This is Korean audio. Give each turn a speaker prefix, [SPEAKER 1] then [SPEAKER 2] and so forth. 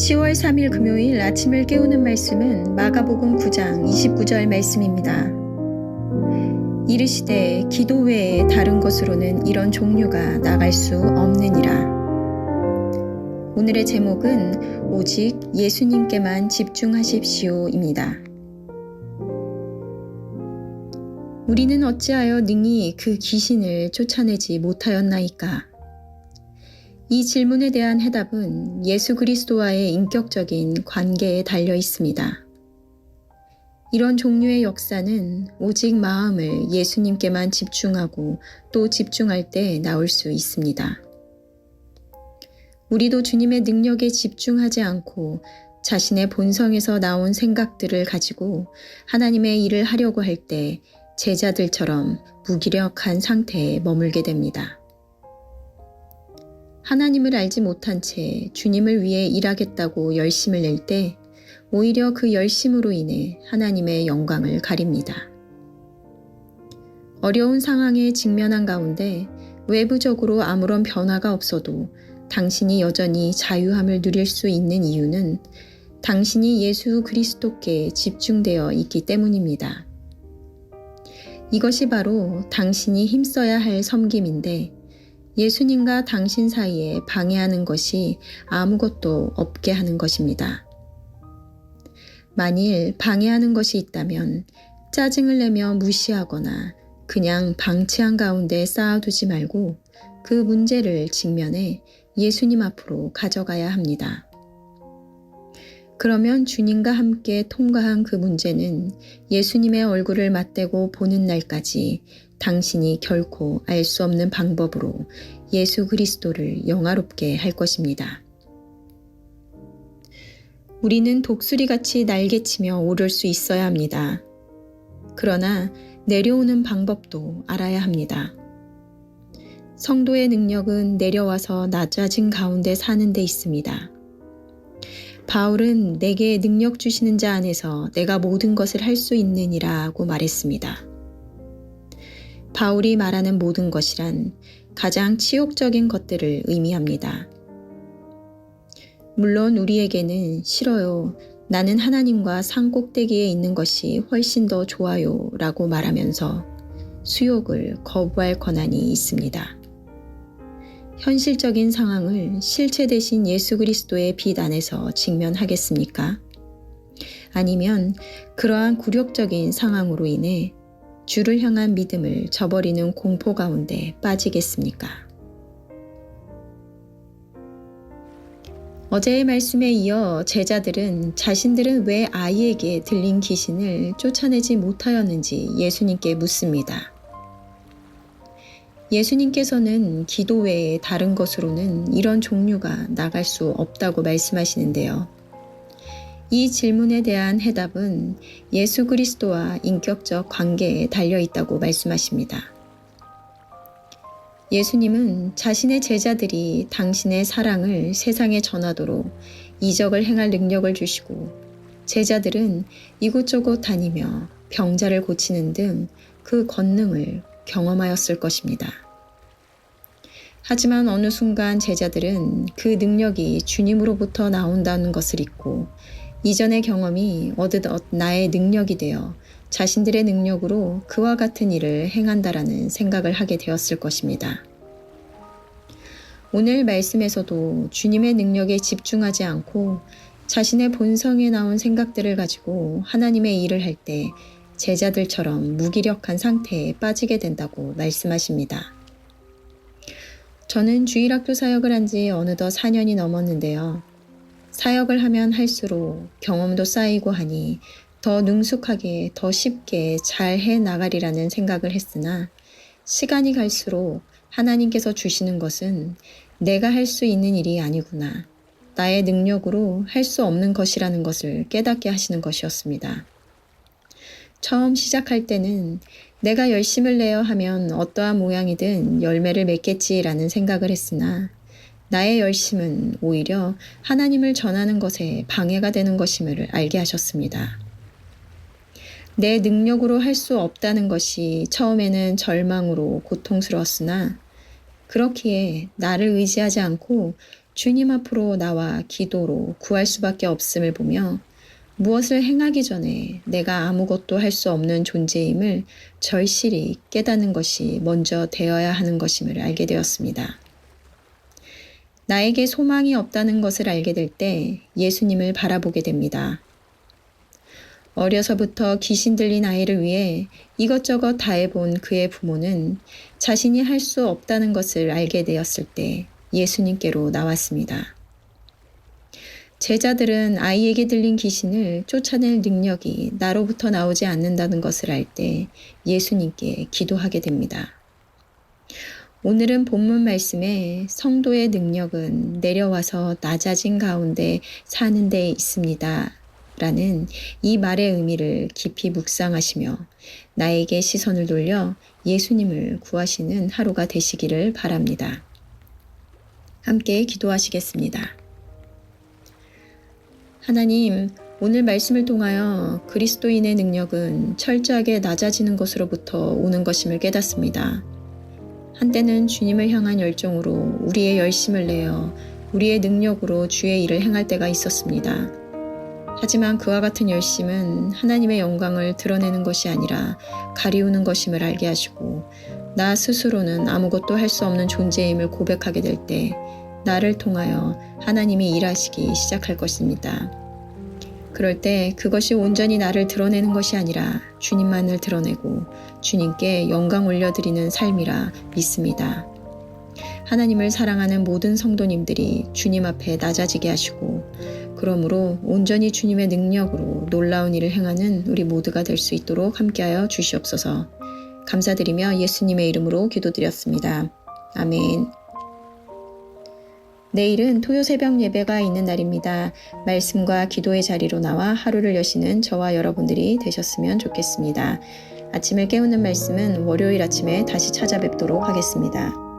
[SPEAKER 1] 10월 3일 금요일 아침을 깨우는 말씀은 마가복음 9장 29절 말씀입니다. 이르시되 기도 외에 다른 것으로는 이런 종류가 나갈 수 없느니라. 오늘의 제목은 오직 예수님께만 집중하십시오입니다. 우리는 어찌하여 능히 그 귀신을 쫓아내지 못하였나이까? 이 질문에 대한 해답은 예수 그리스도와의 인격적인 관계에 달려 있습니다. 이런 종류의 역사는 오직 마음을 예수님께만 집중하고 또 집중할 때 나올 수 있습니다. 우리도 주님의 능력에 집중하지 않고 자신의 본성에서 나온 생각들을 가지고 하나님의 일을 하려고 할 때 제자들처럼 무기력한 상태에 머물게 됩니다. 하나님을 알지 못한 채 주님을 위해 일하겠다고 열심을 낼 때 오히려 그 열심으로 인해 하나님의 영광을 가립니다. 어려운 상황에 직면한 가운데 외부적으로 아무런 변화가 없어도 당신이 여전히 자유함을 누릴 수 있는 이유는 당신이 예수 그리스도께 집중되어 있기 때문입니다. 이것이 바로 당신이 힘써야 할 섬김인데 예수님과 당신 사이에 방해하는 것이 아무것도 없게 하는 것입니다. 만일 방해하는 것이 있다면 짜증을 내며 무시하거나 그냥 방치한 가운데 쌓아두지 말고 그 문제를 직면해 예수님 앞으로 가져가야 합니다. 그러면 주님과 함께 통과한 그 문제는 예수님의 얼굴을 맞대고 보는 날까지 당신이 결코 알 수 없는 방법으로 예수 그리스도를 영화롭게 할 것입니다. 우리는 독수리같이 날개치며 오를 수 있어야 합니다. 그러나 내려오는 방법도 알아야 합니다. 성도의 능력은 내려와서 낮아진 가운데 사는 데 있습니다. 바울은 내게 능력 주시는 자 안에서 내가 모든 것을 할 수 있느니라고 말했습니다. 바울이 말하는 모든 것이란 가장 치욕적인 것들을 의미합니다. 물론 우리에게는 싫어요. 나는 하나님과 산 꼭대기에 있는 것이 훨씬 더 좋아요 라고 말하면서 수욕을 거부할 권한이 있습니다. 현실적인 상황을 실체 대신 예수 그리스도의 빛 안에서 직면하겠습니까? 아니면 그러한 굴욕적인 상황으로 인해 주를 향한 믿음을 저버리는 공포 가운데 빠지겠습니까? 어제의 말씀에 이어 제자들은 자신들은 왜 아이에게 들린 귀신을 쫓아내지 못하였는지 예수님께 묻습니다. 예수님께서는 기도 외에 다른 것으로는 이런 종류가 나갈 수 없다고 말씀하시는데요. 이 질문에 대한 해답은 예수 그리스도와 인격적 관계에 달려 있다고 말씀하십니다. 예수님은 자신의 제자들이 당신의 사랑을 세상에 전하도록 이적을 행할 능력을 주시고 제자들은 이곳저곳 다니며 병자를 고치는 등 그 권능을 경험하였을 것입니다. 하지만 어느 순간 제자들은 그 능력이 주님으로부터 나온다는 것을 잊고 이전의 경험이 어느덧 나의 능력이 되어 자신들의 능력으로 그와 같은 일을 행한다라는 생각을 하게 되었을 것입니다. 오늘 말씀에서도 주님의 능력에 집중하지 않고 자신의 본성에 나온 생각들을 가지고 하나님의 일을 할 때 제자들처럼 무기력한 상태에 빠지게 된다고 말씀하십니다. 저는 주일학교 사역을 한 지 어느덧 4년이 넘었는데요. 사역을 하면 할수록 경험도 쌓이고 하니 더 능숙하게 더 쉽게 잘 해나가리라는 생각을 했으나 시간이 갈수록 하나님께서 주시는 것은 내가 할 수 있는 일이 아니구나. 나의 능력으로 할 수 없는 것이라는 것을 깨닫게 하시는 것이었습니다. 처음 시작할 때는 내가 열심을 내어 하면 어떠한 모양이든 열매를 맺겠지라는 생각을 했으나 나의 열심은 오히려 하나님을 전하는 것에 방해가 되는 것임을 알게 하셨습니다. 내 능력으로 할 수 없다는 것이 처음에는 절망으로 고통스러웠으나 그렇기에 나를 의지하지 않고 주님 앞으로 나와 기도로 구할 수밖에 없음을 보며 무엇을 행하기 전에 내가 아무것도 할 수 없는 존재임을 절실히 깨닫는 것이 먼저 되어야 하는 것임을 알게 되었습니다. 나에게 소망이 없다는 것을 알게 될 때 예수님을 바라보게 됩니다. 어려서부터 귀신 들린 아이를 위해 이것저것 다 해본 그의 부모는 자신이 할 수 없다는 것을 알게 되었을 때 예수님께로 나왔습니다. 제자들은 아이에게 들린 귀신을 쫓아낼 능력이 나로부터 나오지 않는다는 것을 알 때 예수님께 기도하게 됩니다. 오늘은 본문 말씀에 성도의 능력은 내려와서 낮아진 가운데 사는 데 있습니다. 라는 이 말의 의미를 깊이 묵상하시며 나에게 시선을 돌려 예수님을 구하시는 하루가 되시기를 바랍니다. 함께 기도하시겠습니다. 하나님, 오늘 말씀을 통하여 그리스도인의 능력은 철저하게 낮아지는 것으로부터 오는 것임을 깨닫습니다. 한때는 주님을 향한 열정으로 우리의 열심을 내어 우리의 능력으로 주의 일을 행할 때가 있었습니다. 하지만 그와 같은 열심은 하나님의 영광을 드러내는 것이 아니라 가리우는 것임을 알게 하시고 나 스스로는 아무것도 할 수 없는 존재임을 고백하게 될 때 나를 통하여 하나님이 일하시기 시작할 것입니다. 그럴 때 그것이 온전히 나를 드러내는 것이 아니라 주님만을 드러내고 주님께 영광 올려드리는 삶이라 믿습니다. 하나님을 사랑하는 모든 성도님들이 주님 앞에 낮아지게 하시고 그러므로 온전히 주님의 능력으로 놀라운 일을 행하는 우리 모두가 될 수 있도록 함께하여 주시옵소서. 감사드리며 예수님의 이름으로 기도드렸습니다. 아멘. 내일은 토요 새벽 예배가 있는 날입니다. 말씀과 기도의 자리로 나와 하루를 여시는 저와 여러분들이 되셨으면 좋겠습니다. 아침을 깨우는 말씀은 월요일 아침에 다시 찾아뵙도록 하겠습니다.